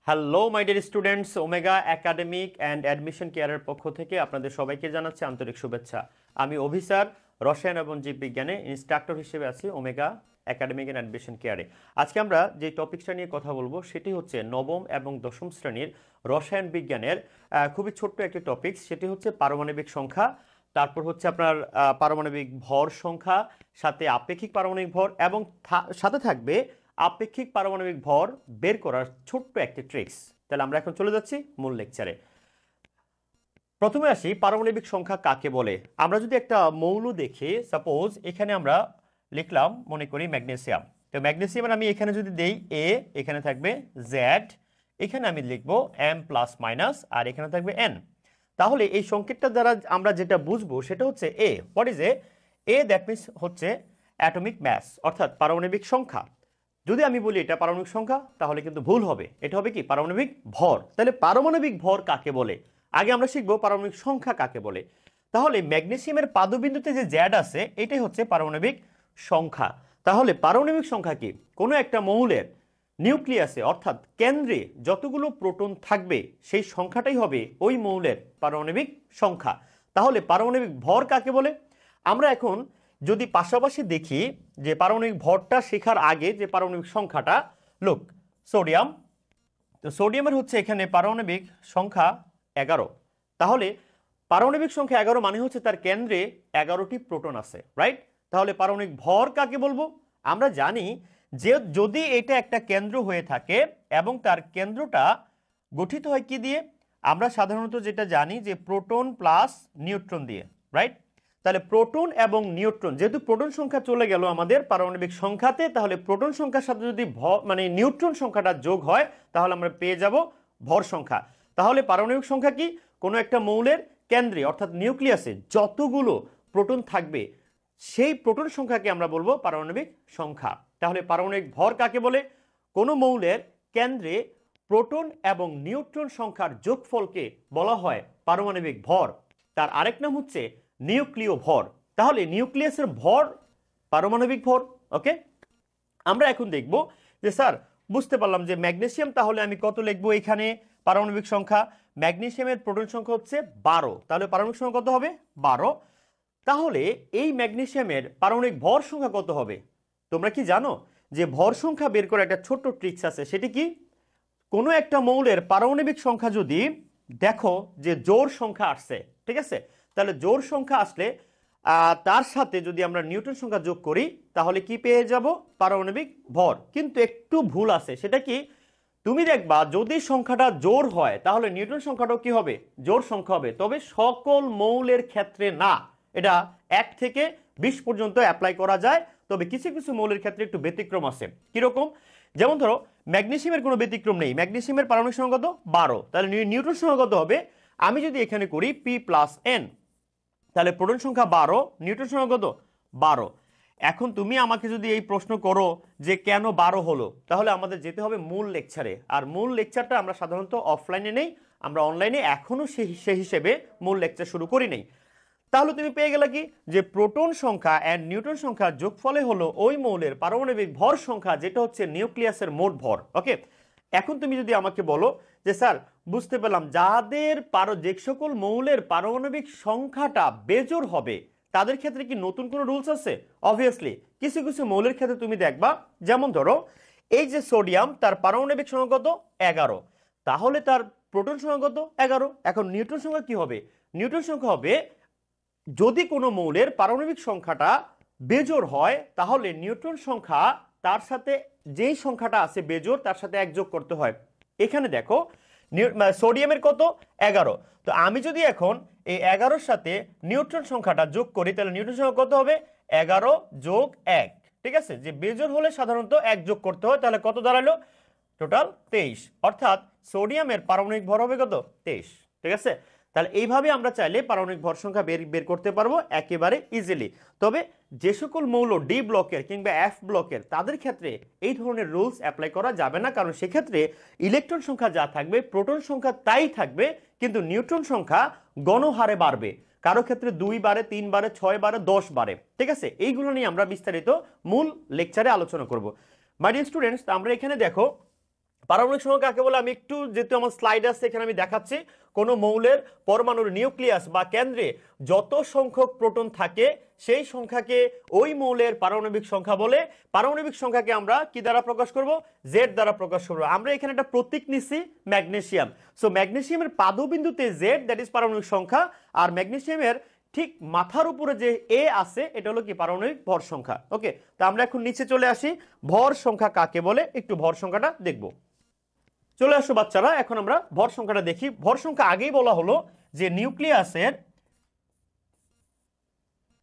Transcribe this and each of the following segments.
Hello my dear students, omega academic and admission কেয়ারের পক্ষ থেকে আপনাদের সবাইকে জানাচ্ছি আন্তরিক শুভেচ্ছা। আমি অভিসার, রসায়ন এবং জীববিজ্ঞানে ইনস্ট্রাক্টর হিসেবে আছি ওমেগা একাডেমিক অ্যান্ড অ্যাডমিশন কেয়ারে। আজকে আমরা যে টপিকসটা নিয়ে কথা বলবো সেটি হচ্ছে নবম এবং দশম শ্রেণীর রসায়ন বিজ্ঞানের খুবই ছোট্ট একটি টপিক। সেটি হচ্ছে পারমাণবিক সংখ্যা, তারপর হচ্ছে আপনার পারমাণবিক ভর সংখ্যা, সাথে আপেক্ষিক পারমাণবিক ভর এবং সাথে থাকবে আপেক্ষিক পারমাণবিক ভর বের করার ছোট্ট একটি ট্রিক্স। তাহলে আমরা এখন চলে যাচ্ছি মূল লেকচারে। প্রথমে আসি পারমাণবিক সংখ্যা কাকে বলে। আমরা যদি একটা মৌল দেখি, সাপোজ এখানে আমরা লিখলাম মনে করি ম্যাগনেসিয়াম। তো ম্যাগনেসিয়ামের আমি এখানে যদি দেই এ, এখানে থাকবে জেড, এখানে আমি লিখবো এম প্লাস মাইনাস, আর এখানে থাকবে এন। তাহলে এই সংকেতটা দ্বারা আমরা যেটা বুঝবো সেটা হচ্ছে A. What is A? That means হচ্ছে অ্যাটমিক ম্যাস, অর্থাৎ পারমাণবিক সংখ্যা। যদি আমি বলি এটা পারমাণবিক সংখ্যা তাহলে কিন্তু ভুল হবে, এটা হবে কি পারমাণবিক ভর। তাহলে পারমাণবিক ভর কাকে বলে আগে আমরা শিখবো পারমাণবিক সংখ্যা কাকে বলে। তাহলে ম্যাগনেসিয়ামের পাদবিন্দুতে যে জ্যাড আছে এটাই হচ্ছে পারমাণবিক সংখ্যা। তাহলে পারমাণবিক সংখ্যা কি? কোনো একটা মৌলের নিউক্লিয়াসে অর্থাৎ কেন্দ্রে যতগুলো প্রোটন থাকবে সেই সংখ্যাটাই হবে ওই মৌলের পারমাণবিক সংখ্যা। তাহলে পারমাণবিক ভর কাকে বলে আমরা এখন যদি পাশাপাশি দেখি যে পারমাণবিক ভরটা শেখার আগে যে পারমাণবিক সংখ্যাটা, লুক, সোডিয়াম। তো সোডিয়ামের হচ্ছে এখানে পারমাণবিক সংখ্যা 11। তাহলে পারমাণবিক সংখ্যা 11 মানে হচ্ছে তার কেন্দ্রে 11টি প্রোটন আছে, রাইট? তাহলে পারমাণবিক ভর কাকে বলবো? আমরা জানি যে যদি এটা একটা কেন্দ্র হয়ে থাকে এবং তার কেন্দ্রটা গঠিত হয় কি দিয়ে? আমরা সাধারণত যেটা জানি যে প্রোটন প্লাস নিউট্রন দিয়ে, রাইট? তাহলে প্রোটন এবং নিউট্রন, যেহেতু প্রোটন সংখ্যা চলে গেল আমাদের পারমাণবিক সংখ্যাতে, তাহলে প্রোটন সংখ্যার সাথে যদি নিউট্রন সংখ্যাটা যোগ হয় তাহলে আমরা পেয়ে যাব ভর সংখ্যা। তাহলে পারমাণবিক সংখ্যা কি? কোনো একটা মৌলের কেন্দ্রে অর্থাৎ নিউক্লিয়াসে যতগুলো প্রোটন থাকবে সেই প্রোটন সংখ্যাকে আমরা বলবো পারমাণবিক সংখ্যা। তাহলে পারমাণবিক ভর কাকে বলে? কোনো মৌলের কেন্দ্রে প্রোটন এবং নিউট্রন সংখ্যার যোগফলকে বলা হয় পারমাণবিক ভর। তার আরেক নাম হচ্ছে নিউক্লিয় ভর। তাহলে নিউক্লিয়াসের ভর পারমাণবিক ভর। ওকে, আমরা এখন দেখব যে স্যার বুঝতে পারলাম যে ম্যাগনেসিয়াম, তাহলে আমি কত লিখবো এখানে পারমাণবিক সংখ্যা? ম্যাগনেসিয়ামের প্রোটন সংখ্যা হচ্ছে 12, তাহলে পারমাণবিক সংখ্যা কত হবে? 12। তাহলে এই ম্যাগনেসিয়ামের পারমাণবিক ভর সংখ্যা কত হবে? তোমরা কি জানো যে ভর সংখ্যা বের করার একটা ছোট্ট ট্রিক্স আছে? সেটি কি? কোনো একটা মৌলের পারমাণবিক সংখ্যা যদি দেখো যে জোড় সংখ্যা আসছে, ঠিক আছে, তাহলে জোড় সংখ্যা আসলে তার সাথে যদি আমরা নিউটন সংখ্যা যোগ করি তাহলে কি পেয়ে যাব? পারমাণবিক ভর। কিন্তু একটু ভুল আছে, সেটা কি? তুমি দেখবা যদি সংখ্যাটা জোড় হয় তাহলে নিউটন সংখ্যাটাও কি হবে? জোড় সংখ্যা হবে, তবে সকল মৌলের ক্ষেত্রে না। এটা 1 থেকে 20 পর্যন্ত অ্যাপ্লাই করা যায়, তবে কিছু কিছু মৌলের ক্ষেত্রে একটু ব্যতিক্রম আছে। কিরকম? যেমন ধরো ম্যাগনেসিয়ামের কোনো ব্যতিক্রম নেই, ম্যাগনেসিয়ামের পারমাণবিক সংখ্যা কত? 12। তাহলে নিউটন সংখ্যা কত হবে? আমি যদি এখানে করি পি প্লাস এন, তাহলে প্রোটন সংখ্যা 12, নিউটন সংখ্যা কত? 12। এখন তুমি আমাকে যদি এই প্রশ্ন করো যে কেন 12 হলো, তাহলে আমাদের যেতে হবে মূল লেকচারে। আর মূল লেকচারটা আমরা সাধারণত অফলাইনে নেই, আমরা অনলাইনে এখনো সেই হিসেবে মূল লেকচার শুরু করি নাই। তাহলে তুমি পেয়ে গেলে কি যে প্রোটন সংখ্যা এন্ড নিউটন সংখ্যার যোগফলে হলো ওই মৌলের পারমাণবিক ভর সংখ্যা, যেটা হচ্ছে নিউক্লিয়াসের মোট ভর। ওকে, এখন তুমি যদি আমাকে বলো যে স্যার বুঝতে পেলাম যাদের যে সকল মৌলের পারমাণবিক সংখ্যাটা বেজোড় হবে তাদের ক্ষেত্রে কি নতুন কোনো রুলস আছে? অবভিয়াসলি কিছু কিছু মৌলের ক্ষেত্রে তুমি দেখবা, যেমন ধরো এই যে সোডিয়াম, তার পারমাণবিক সংখ্যা কত? 11, তাহলে তার প্রোটন সংখ্যা কত? 11। এখন নিউটন সংখ্যা কি হবে? নিউটন সংখ্যা হবে, যদি কোনো মৌলের পারমাণবিক সংখ্যাটা বেজোড় হয় তাহলে নিউট্রন সংখ্যা তার সাথে যেই সংখ্যাটা আছে বেজোড় তার সাথে 1 যোগ করতে হয়। এখানে দেখো সোডিয়ামের কত? 11। তো আমি যদি এখন এই 11-র সাথে নিউট্রন সংখ্যাটা যোগ করি তাহলে নিউট্রন সংখ্যা কত হবে? 11 যোগ 1। ঠিক আছে, যে বেজোড় হলে সাধারণত 1 যোগ করতে হয়, তাহলে কত দাঁড়ালো? টোটাল 23। অর্থাৎ সোডিয়ামের পারমাণবিক ভর হবে কত? 23। ঠিক আছে, তাহলে এইভাবে আমরা চাইলে পারমাণবিক ভর সংখ্যা বের করতে পারবো একেবারে ইজিলি। তবে যে সকল মৌল ডি ব্লকের কিংবা এফ ব্লকের তাদের ক্ষেত্রে এই ধরনের রুলস অ্যাপ্লাই করা যাবে না, কারণ সেক্ষেত্রে ইলেকট্রন সংখ্যা যা থাকবে প্রোটন সংখ্যা তাই থাকবে, কিন্তু নিউট্রন সংখ্যা গণহারে বাড়বে। কারো ক্ষেত্রে 2 বারে, 3 বারে, 6 বারে, 10 বারে। ঠিক আছে, এইগুলো নিয়ে আমরা বিস্তারিত মূল লেকচারে আলোচনা করব। মাই ডিয়ার স্টুডেন্টস, আমরা এখানে দেখো পারমাণবিক সংখ্যা কাকে বলে আমি একটু, যেহেতু আমার স্লাইড আছে এখানে আমি দেখাচ্ছি, কোন মৌলের পরমাণুর নিউক্লিয়াস বা কেন্দ্রে যত সংখ্যক প্রোটন থাকে সেই সংখ্যাকে ওই মৌলের পারমাণবিক সংখ্যা বলে। পারমাণবিক সংখ্যাকে আমরা কি দ্বারা প্রকাশ করব? জেড দ্বারা প্রকাশ করব। আমরা এখানে একটা প্রতীক নিছি ম্যাগনেসিয়াম। সো ম্যাগনেসিয়ামের পাদবিন্দুতে জেড, দ্যাট ইজ পারমাণবিক সংখ্যা, আর ম্যাগনেসিয়ামের ঠিক মাথার উপরে যে এ আছে এটা হলো কি? পারমাণবিক ভর সংখ্যা। ওকে, তো আমরা এখন নিচে চলে আসি, ভর সংখ্যা কাকে বলে একটু ভর সংখ্যাটা দেখব। চলে আসো বাচ্চারা, এখন আমরা ভর সংখ্যাটা দেখি। ভর সংখ্যা আগেই বলা হলো যে নিউক্লিয়াসের,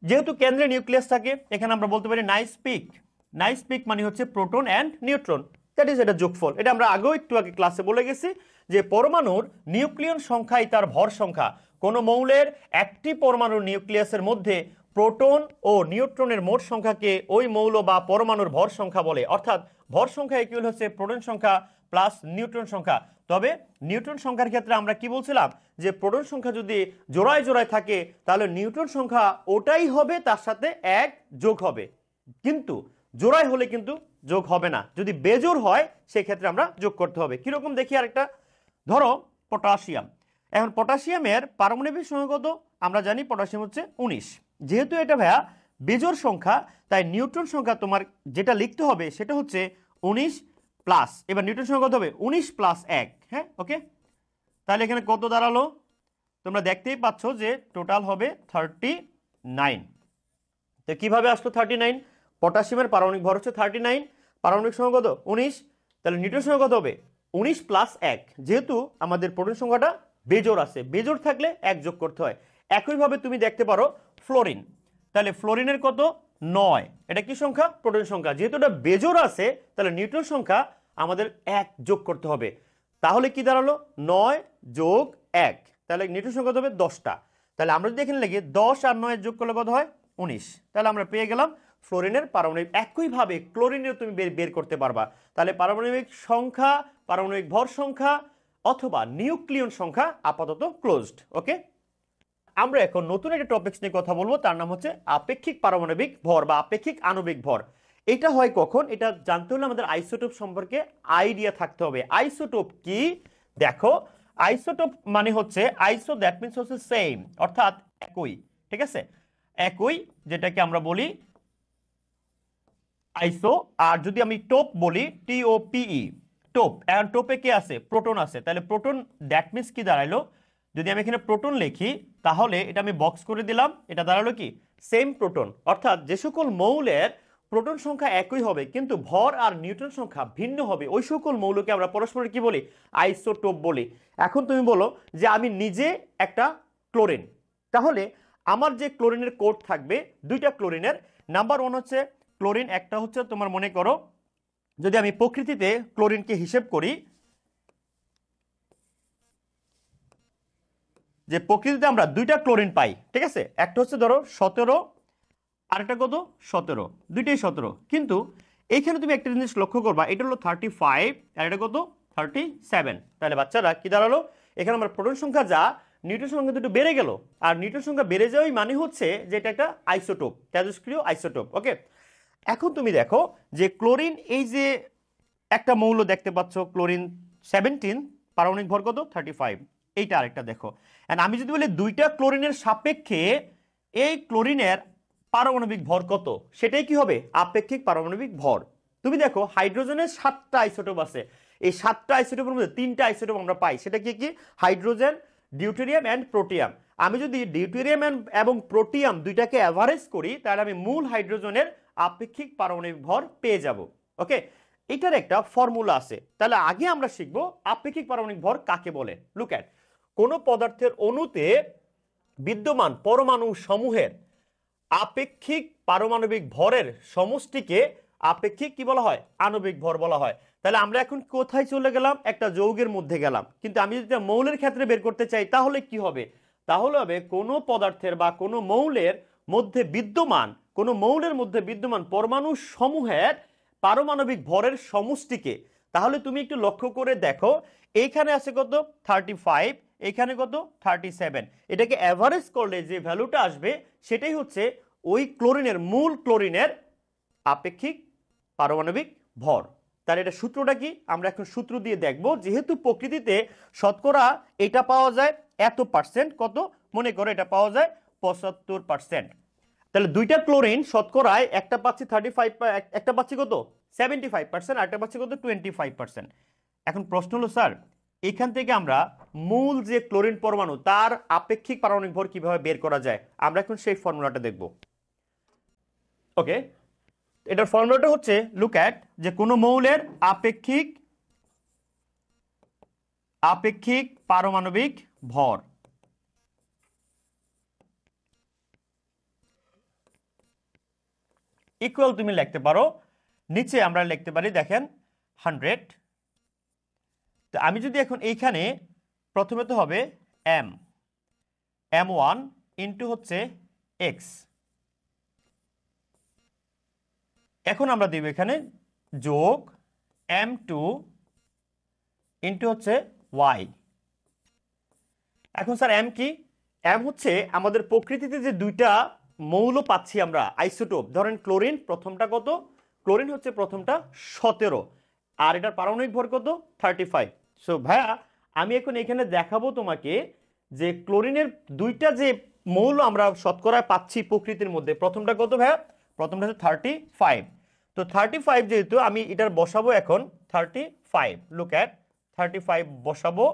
যেহেতু কেন্দ্রে নিউক্লিয়াস থাকে, এখানে আমরা বলতে পারি নাইস পিক। নাইস পিক মানে হচ্ছে proton and neutron, that is এটা যোগফল। এটা আমরা আগেও একটু আগে ক্লাসে বলে গেছি যে পরমাণুর নিউক্লিয়ন সংখ্যাই তার ভর সংখ্যা। কোন মৌলের একটি পরমাণুর নিউক্লিয়াসের মধ্যে প্রোটন ও নিউট্রনের মোট সংখ্যাকে ওই মৌল বা পরমাণুর ভর সংখ্যা বলে। অর্থাৎ ভর সংখ্যা ইকুয়াল হচ্ছে প্রোটন সংখ্যা প্লাস নিউট্রন সংখ্যা। তবে নিউট্রন সংখ্যার ক্ষেত্রে আমরা কি বলছিলাম যে প্রোটন সংখ্যা যদি জোড়ায় জোড়ায় থাকে তাহলে নিউট্রন সংখ্যা ওটাই হবে, তার সাথে এক যোগ হবে। কিন্তু জোড়ায় হলে কিন্তু যোগ হবে না, যদি বেজোড় হয় সেক্ষেত্রে আমরা যোগ করতে হবে। কিরকম দেখি আরেকটা, ধরো পটাশিয়াম। এখন পটাশিয়ামের পারমাণবিক সংখ্যা কত? আমরা জানি পটাশিয়াম হচ্ছে 19। যেহেতু এটা ভাইয়া বেজোড় সংখ্যা, তাই নিউট্রন সংখ্যা তোমার যেটা লিখতে হবে সেটা হচ্ছে 19 প্লাস, এবার নিউট্রন সংখ্যা কত হবে? 19 প্লাস 1। হ্যাঁ, ওকে, তাহলে এখানে কত দাঁড়ালো? তোমরা দেখতেই পাচ্ছ যে টোটাল হবে 39। তো কিভাবে আসলো 39? পটাশিয়ামের পারমাণবিক ভর হচ্ছে 39, পারমাণবিক সংখ্যা কত? 19, তাহলে নিউট্রন সংখ্যা কত হবে? 19 প্লাস 1। যেহেতু আমাদের প্রোটন সংখ্যাটা বেজোড় আছে, বেজোড় থাকলে 1 যোগ করতে হয়। একইভাবে তুমি দেখতে পারো ফ্লোরিন, তাহলে ফ্লোরিনের কত? 9। এটা কি সংখ্যা? প্রোটন সংখ্যা। যেহেতু এটা বেজোড় আছে তাহলে নিউট্রন সংখ্যা আমাদের 1 যোগ করতে হবে। তাহলে কি দাঁড়ালো? 9 যোগ 1, তাহলে নিউট্রন সংখ্যা কত হবে? 10টা। তাহলে আমরা যদি এখানে লিখি 10 আর 9 যোগ করলে কত হয়? 19। তাহলে আমরা পেয়ে গেলাম ফ্লোরিনের পারমাণবিক। একইভাবে ক্লোরিনের তুমি বের করতে পারবা। তাহলে পারমাণবিক সংখ্যা, পারমাণবিক ভর সংখ্যা অথবা নিউক্লিয়ন সংখ্যা আপাতত ক্লোজড। ওকে, আমরা এখন নতুন একটা টপিকস নিয়ে কথা বলবো, তার নাম হচ্ছে আপেক্ষিক পারমাণবিক ভর বা আপেক্ষিক আণবিক ভর। এটা হয় কখন? এটা জানতে হলে আমাদের আইসোটোপ সম্পর্কে আইডিয়া থাকতে হবে। আইসোটোপ কি? দেখো, আইসোটোপ মানে হচ্ছে আইসো, দ্যাট মিন্স হচ্ছে সেম, অর্থাৎ একই। ঠিক আছে, একই, যেটাকে আমরা বলি আইসো। আর যদি আমি টোপ বলি, TOPE, টোপ। এখন টোপে কে আছে? প্রোটন আছে। তাহলে প্রোটন, দ্যাট মিন্স কি দাঁড়াইলো? যদি আমি এখানে প্রোটন লিখি তাহলে এটা আমি বক্স করে দিলাম, এটা দাঁড়ালো কি? Same proton. অর্থাৎ যে সকল মৌলের প্রোটন সংখ্যা একই হবে কিন্তু ভর আর নিউট্রন সংখ্যা ভিন্ন হবে, ওই সকল মৌলকে আমরা পরস্পর কি বলি? আইসোটোপ বলি। এখন তুমি বলো যে আমি নিজে একটা ক্লোরিন, তাহলে আমার যে ক্লোরিনের কোড থাকবে দুইটা ক্লোরিনের। নাম্বার 1 হচ্ছে ক্লোরিন, একটা হচ্ছে তোমার মনে করো যদি আমি প্রকৃতিতে ক্লোরিনকে হিসেব করি, যে প্রকৃতিতে আমরা দুইটা ক্লোরিন পাই, ঠিক আছে, একটা হচ্ছে ধরো 17, আরেকটা কত? 17, দুইটাই 17। কিন্তু এইখানে তুমি একটা জিনিস লক্ষ্য করবা, এটা হলো 35 আর এটা কত? 37। তাহলে বাচ্চারা কি দাঁড়ালো? এখানে আমার প্রোটন সংখ্যা যা, নিউট্রন সংখ্যা দুটো বেড়ে গেল। আর নিউট্রন সংখ্যা বেড়ে যাওয়াই মানে হচ্ছে যে এটা একটা আইসোটোপ, তেজস্ক্রিয় আইসোটোপ। ওকে, এখন তুমি দেখো যে ক্লোরিন, এই যে একটা মৌল দেখতে পাচ্ছ ক্লোরিন 17, পারমাণবিক ভর কত? 35। এইটা আরেকটা দেখো। এন্ড আমি যদি বলি দুইটা ক্লোরিনের সাপেক্ষে এই ক্লোরিনের পারমাণবিক ভর কত, সেটাই কি হবে? আপেক্ষিক পারমাণবিক ভর। তুমি দেখো হাইড্রোজেনের 7টা আইসোটোপ আছে, এই 7টা আইসোটোপের মধ্যে 3টা আইসোটোপ আমরা পাই, সেটা কি কি? Hydrogen, deuterium and protium. আমি যদি ডিউটেরিয়াম এবং প্রোটিয়াম দুইটাকে অ্যাভারেজ করি তাহলে আমি মূল হাইড্রোজেনের আপেক্ষিক পারমাণবিক ভর পেয়ে যাব। ওকে, এটার একটা ফর্মুলা আছে। তাহলে আগে আমরা শিখবো আপেক্ষিক পারমাণবিক ভর কাকে বলে। লুক এট, কোন পদার্থের অণুতে বিদ্যমান পরমাণু সমূহের আপেক্ষিক পারমাণবিক ভরের সমষ্টিকে আপেক্ষিক কি বলা হয়? আণবিক ভর বলা হয়। তাহলে আমরা এখন কোথায় চলে গেলাম? একটা যৌগের মধ্যে গেলাম। কিন্তু আমি যদি মৌলের ক্ষেত্রে বের করতে চাই তাহলে কি হবে? তাহলে হবে কোনো পদার্থের বা কোনো মৌলের মধ্যে বিদ্যমান, কোনো মৌলের মধ্যে বিদ্যমান পরমাণু সমূহের পারমাণবিক ভরের সমষ্টিকে। তাহলে তুমি একটু লক্ষ্য করে দেখো, এইখানে আছে কত? 35, এখানে কত? 37। এটাকে অ্যাভারেজ করলে যে ভ্যালুটা আসবে সেটাই হচ্ছে ওই ক্লোরিনের, মূল ক্লোরিনের আপেক্ষিক পারমাণবিক ভর। তাহলে এটা সূত্রটা কি আমরা এখন সূত্র দিয়ে দেখব। যেহেতু প্রকৃতিতে শতকরা এটা পাওয়া যায় এত পার্সেন্ট, কত মনে করো এটা পাওয়া যায় 75%, তাহলে দুইটা ক্লোরিন শতকরায় একটা পাচ্ছি 35, একটা পাচ্ছি কত 75%, আর একটা পাচ্ছি কত 25%। এখন প্রশ্ন হলো স্যার এখান থেকে আমরা মূল যে ক্লোরিন পরমাণু তার আপেক্ষিক পারমাণবিক ভর কিভাবে বের করা যায়, আমরা এখন সেই ফর্মুলাটা দেখব। ওকে, এটার ফর্মুলাটা হচ্ছে লুক অ্যাট যে কোনো মৌলের আপেক্ষিক পারমাণবিক ভর ইকুয়াল তুমি লিখতে পারো, নিচে আমরা লিখতে পারি দেখেন 100। তো আমি যদি এখন এইখানে প্রথমে তো হবে m1 ইন্টু হচ্ছে x, এখন আমরা দিব এখানে যোগ m2 ইন্টু হচ্ছে y। এখন স্যার m কি? m হচ্ছে আমাদের প্রকৃতিতে যে দুইটা মৌল পাচ্ছি আমরা আইসোটোপ, ধরেন ক্লোরিন প্রথমটা কত, ক্লোরিন হচ্ছে প্রথমটা 17 আর এটার পারমাণবিক ভর কত 35। সো ভাইয়া আমি এখন এখানে দেখাবো তোমাকে যে ক্লোরিনের দুইটা যে মৌল আমরা শতকরা পাচ্ছি প্রকৃতির মধ্যে, প্রথমটা কত ভাইয়া, প্রথমটা হচ্ছে 35। তো 35 যেহেতু আমি এটার বসাবো এখন 35, লুক অ্যাট 35 বসাবো,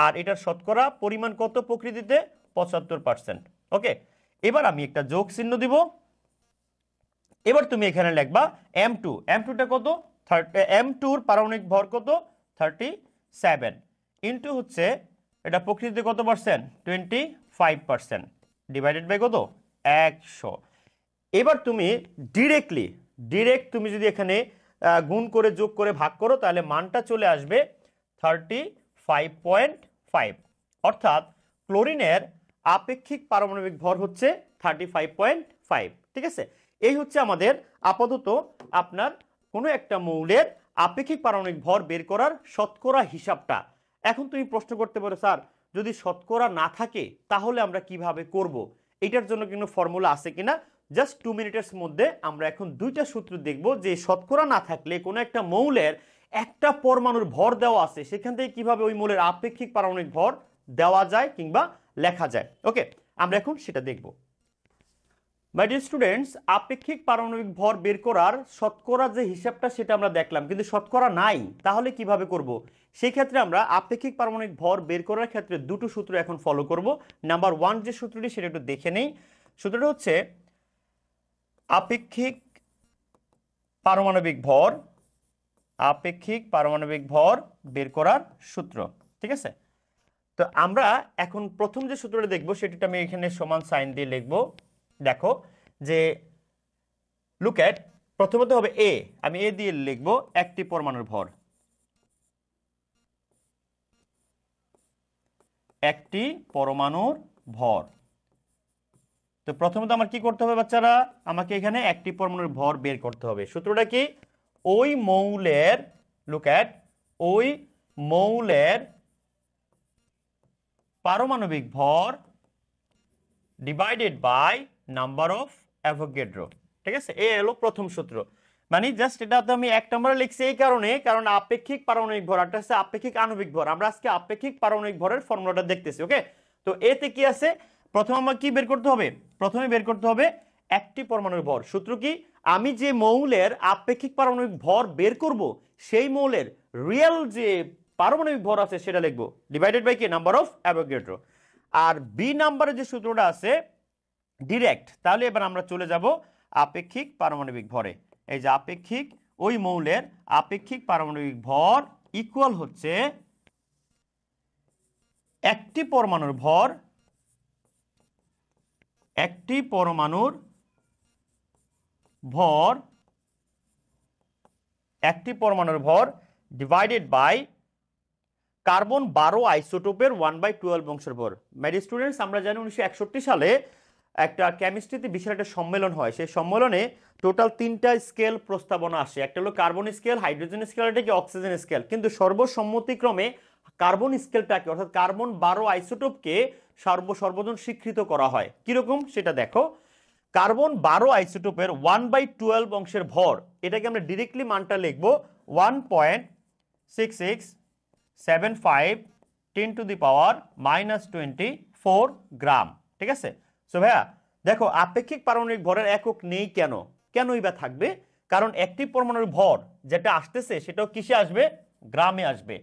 আর এটার শতকরা পরিমাণ কত প্রকৃতিতে 75%। ওকে, এবার আমি একটা যোগ চিহ্ন দিব। এবার তুমি এখানে লিখবা m2, m2টা কত, m2 এর পারমাণবিক ভর কত 37 ইন্টু হচ্ছে এটা প্রকৃতিতে কত পার্সেন্ট 25%, ডিভাইডেড বাই কত 100। এবার তুমি ডিরেক্ট তুমি যদি এখানে গুণ করে যোগ করে ভাগ করো তাহলে মানটা চলে আসবে 35.5, অর্থাৎ ক্লোরিনের আপেক্ষিক পারমাণবিক ভর হচ্ছে 35.5। ঠিক আছে, এই হচ্ছে আমাদের আপাতত আপনার কোনো একটা মৌলের আপেক্ষিক পারমাণবিক ভর বের করার শতকরা হিসাবটা। এখন তুমি প্রশ্ন করতে পারো স্যার যদি শতকরা না থাকে তাহলে আমরা কিভাবে করব, এটার জন্য কোনো ফর্মুলা আছে কিনা। জাস্ট 2 মিনিটের মধ্যে আমরা এখন দুইটা সূত্র দেখব যে শতকরা না থাকলে কোনো একটা মৌলের একটা পরমাণুর ভর দেওয়া আছে সেখান থেকে কিভাবে ওই মৌলের আপেক্ষিক পারমাণবিক ভর দেওয়া যায় কিংবা লেখা যায়। ওকে, আমরা এখন সেটা দেখব। মাই ডিয়ার স্টুডেন্টস, আপেক্ষিক পারমাণবিক ভর বের করার শতকরা যে হিসাবটা সেটা আমরা দেখলাম, কিন্তু শতকরা নাই, তাহলে কিভাবে করব? সেই ক্ষেত্রে আমরা আপেক্ষিক পারমাণবিক ভর বের করার ক্ষেত্রে দুটো সূত্র এখন ফলো করব। নাম্বার 1 যে সূত্রটি সেটা একটু দেখে নেই। সূত্রটা হচ্ছে আপেক্ষিক পারমাণবিক ভর বের করার সূত্র। ঠিক আছে, তো আমরা এখন প্রথম যে সূত্রটা দেখব সেটা আমি এখানে সমান সাইন দিয়ে লিখব। দেখো যে লুক এট, প্রথমত হবে এ, আমি এ দিয়ে লিখব একটি পরমাণুর ভর, একটি পরমাণুর ভর। তো প্রথমত আমার কি করতে হবে বাচ্চারা, আমাকে এখানে একটি পরমাণুর ভর বের করতে হবে। সূত্রটা কি, ওই মৌলের, লুক এট, ওই মৌলের পারমাণবিক ভর divided by number of Avogadro. ঠিক আছে, এ হলো প্রথম সূত্র। মানে জাস্ট এটা তো আমি 1 নম্বরে লিখছি এই কারণে, কারণ আপেক্ষিক পারমাণবিক ভর আর হচ্ছে আপেক্ষিক আণবিক ভর। আমরা আজকে আপেক্ষিক পারমাণবিক ভরের ফর্মুলাটা দেখতেছি। ওকে, তো এতে কি আছে, প্রথমে আমার কি বের করতে হবে, প্রথমে বের করতে হবে একটি পরমাণুর ভর। সূত্র কি, আমি যে মৌলের আপেক্ষিক পারমাণবিক ভর বের করব সেই মৌলের রিয়েল যে পারমাণবিক ভর আছে সেটা লিখবো ডিভাইডেড বাই কি নাম্বার অফ অ্যাভোগাড্রো। আর বি নাম্বারে যে সূত্রটা আছে ডিরেক্ট, তাহলে এবার আমরা চলে যাব আপেক্ষিক পারমাণবিক ভরে। এই যে আপেক্ষিক, ওই মৌলের আপেক্ষিক পারমাণবিক ভর ইকুয়াল হচ্ছে একটি পরমাণুর ভর, একটি পরমাণুর ভর, একটি পরমাণুর ভর ডিভাইডেড বাই কার্বন 12 আইসোটোপের 1/12 অংশের ভর। মাই ডিয়ার স্টুডেন্টস, আমরা জানি 1961 সালে একটা কেমিস্ট্রিতে বিশাল একটা সম্মেলন হয়। সেই সম্মেলনে টোটাল 3টা স্কেল প্রস্তাবনা আসে। একটা হলো কার্বন স্কেল, হাইড্রোজেন স্কেল, এটা কি অক্সিজেন স্কেল। কিন্তু সর্বসম্মতিক্রমে কার্বন স্কেলটাকে অর্থাৎ কার্বন 12 আইসোটোপকে সর্বজন স্বীকৃত করা হয়। কিরকম সেটা দেখো, কার্বন 12 আইসোটোপের 1/12 অংশের ভর, এটাকে আমরা ডিরেক্টলি মানটা লিখবো 1.6675 10⁻⁻24 গ্রাম। ঠিক আছে? সো ভাইয়া দেখো আপেক্ষিক পারমাণবিক ভরের একক নেই কেন? কেনই বা থাকবে? কারণ একটি পরমাণুর ভর যেটা আসতেছে সেটাও কিসে আসবে? গ্রামে আসবে।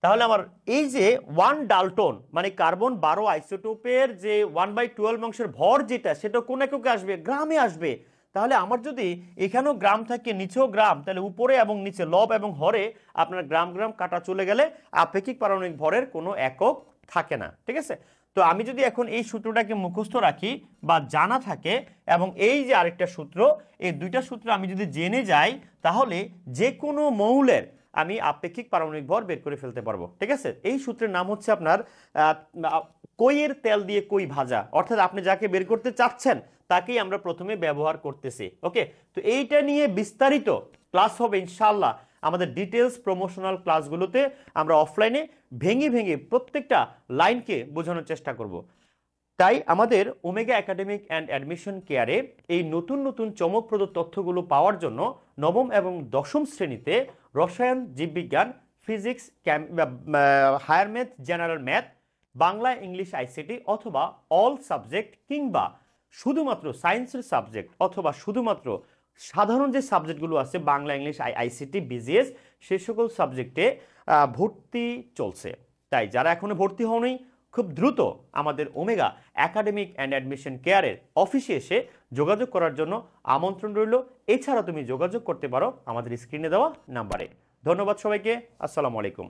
তাহলে আমার এই যে 1 ডাল্টন মানে কার্বন 12 আইসোটোপের যে 1/12 অংশের ভর যেটা সেটা কোন এককে আসবে? গ্রামে আসবে। তাহলে আমার যদি এখানেও গ্রাম থাকে নিচেও গ্রাম, তাহলে উপরে এবং নিচে লব এবং হরে আপনার গ্রাম গ্রাম কাটা চলে গেলে আপেক্ষিক পারমাণবিক ভরের কোনো একক থাকে না। ঠিক আছে? তো আমি যদি এখন এই সূত্রটাকে মুখস্থ রাখি বা জানা থাকে এবং এই যে আরেকটা সূত্র, এই দুইটা সূত্র আমি যদি জেনে যাই তাহলে যে কোনো মৌলের আমি আপেক্ষিক পারমাণবিক ভর বের করে ফেলতে পারবো। ঠিক আছে? এই সূত্রের নাম হচ্ছে আপনার কইয়ের তেল দিয়ে কই ভাজা, অর্থাৎ আপনি যাকে বের করতে চাচ্ছেন তাকেই আমরা প্রথমে ব্যবহার করতেছি। ওকে, তো এইটা নিয়ে বিস্তারিত ক্লাস হবে ইনশাআল্লাহ আমাদের ডিটেলস প্রমোশনাল ক্লাসগুলোতে। আমরা অফলাইনে ভেঙে ভেঙে প্রত্যেকটা লাইনকে বোঝানোর চেষ্টা করব। তাই আমাদের ওমেগা একাডেমিক অ্যান্ড অ্যাডমিশন কেয়ারে এই নতুন নতুন চমকপ্রদ তথ্যগুলো পাওয়ার জন্য নবম এবং দশম শ্রেণীতে রসায়ন, জীববিজ্ঞান, physics, higher math, general math, Bangla, English, ICT অথবা অল সাবজেক্ট কিংবা শুধুমাত্র সায়েন্সের সাবজেক্ট অথবা শুধুমাত্র সাধারণ যে সাবজেক্টগুলো আছে বাংলা, ইংলিশ, আইসিটি, বিজিএস, সে সকল সাবজেক্টে ভর্তি চলছে। তাই যারা এখনো ভর্তি হওনি খুব দ্রুত আমাদের ওমেগা একাডেমিক অ্যান্ড অ্যাডমিশন কেয়ারের অফিসে এসে যোগাযোগ করার জন্য আমন্ত্রণ রইল। এছাড়া তুমি যোগাযোগ করতে পারো আমাদের স্ক্রিনে দেওয়া নাম্বারে। ধন্যবাদ সবাইকে। আসসালামু আলাইকুম।